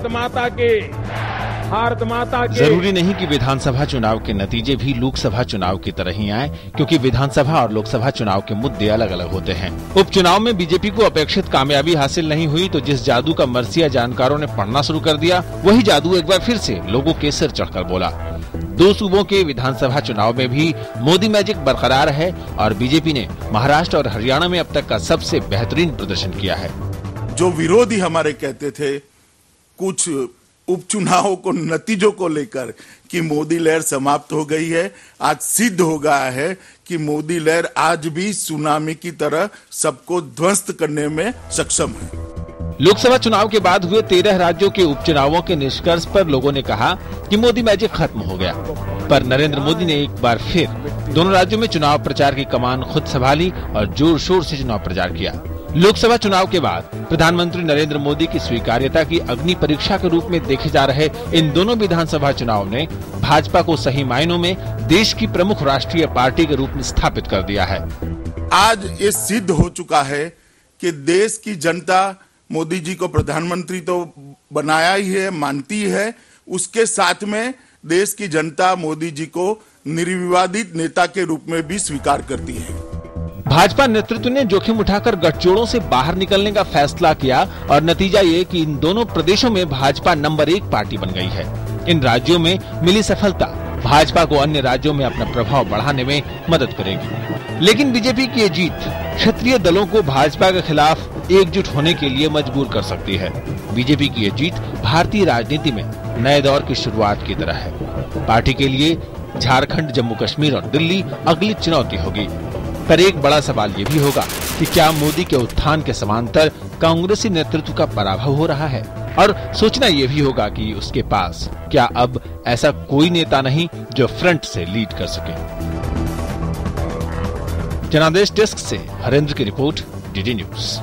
माता के। जरूरी नहीं कि विधानसभा चुनाव के नतीजे भी लोकसभा चुनाव की तरह ही आए, क्योंकि विधानसभा और लोकसभा चुनाव के मुद्दे अलग अलग होते हैं। उपचुनाव में बीजेपी को अपेक्षित कामयाबी हासिल नहीं हुई तो जिस जादू का मरसिया जानकारों ने पढ़ना शुरू कर दिया, वही जादू एक बार फिर से लोगों के सिर चढ़कर बोला। 2 सूबों के विधानसभा चुनाव में भी मोदी मैजिक बरकरार है और बीजेपी ने महाराष्ट्र और हरियाणा में अब तक का सबसे बेहतरीन प्रदर्शन किया है। जो विरोधी हमारे कहते थे कुछ उपचुनावों को नतीजों को लेकर कि मोदी लहर समाप्त हो गई है, आज सिद्ध हो गया है कि मोदी लहर आज भी सुनामी की तरह सबको ध्वस्त करने में सक्षम है। लोकसभा चुनाव के बाद हुए 13 राज्यों के उपचुनावों के निष्कर्ष पर लोगों ने कहा कि मोदी मैजिक खत्म हो गया, पर नरेंद्र मोदी ने एक बार फिर दोनों राज्यों में चुनाव प्रचार की कमान खुद संभाली और जोर शोर से चुनाव प्रचार किया। लोकसभा चुनाव के बाद प्रधानमंत्री नरेंद्र मोदी की स्वीकार्यता की अग्नि परीक्षा के रूप में देखे जा रहे इन दोनों विधानसभा चुनाव ने भाजपा को सही मायनों में देश की प्रमुख राष्ट्रीय पार्टी के रूप में स्थापित कर दिया है। आज ये सिद्ध हो चुका है कि देश की जनता मोदी जी को प्रधानमंत्री तो बनाया ही है, मानती है, उसके साथ में देश की जनता मोदी जी को निर्विवादित नेता के रूप में भी स्वीकार करती है। भाजपा नेतृत्व ने जोखिम उठाकर गठजोड़ों से बाहर निकलने का फैसला किया और नतीजा ये कि इन दोनों प्रदेशों में भाजपा नंबर 1 पार्टी बन गई है। इन राज्यों में मिली सफलता भाजपा को अन्य राज्यों में अपना प्रभाव बढ़ाने में मदद करेगी। लेकिन बीजेपी की ये जीत क्षेत्रीय दलों को भाजपा के खिलाफ एकजुट होने के लिए मजबूर कर सकती है। बीजेपी की ये जीत भारतीय राजनीति में नए दौर की शुरुआत की तरह है। पार्टी के लिए झारखंड, जम्मू कश्मीर और दिल्ली अगली चुनौती होगी। पर एक बड़ा सवाल ये भी होगा कि क्या मोदी के उत्थान के समांतर कांग्रेसी नेतृत्व का पराभव हो रहा है, और सोचना ये भी होगा कि उसके पास क्या अब ऐसा कोई नेता नहीं जो फ्रंट से लीड कर सके। जनादेश डेस्क से हरेंद्र की रिपोर्ट, डीडी न्यूज।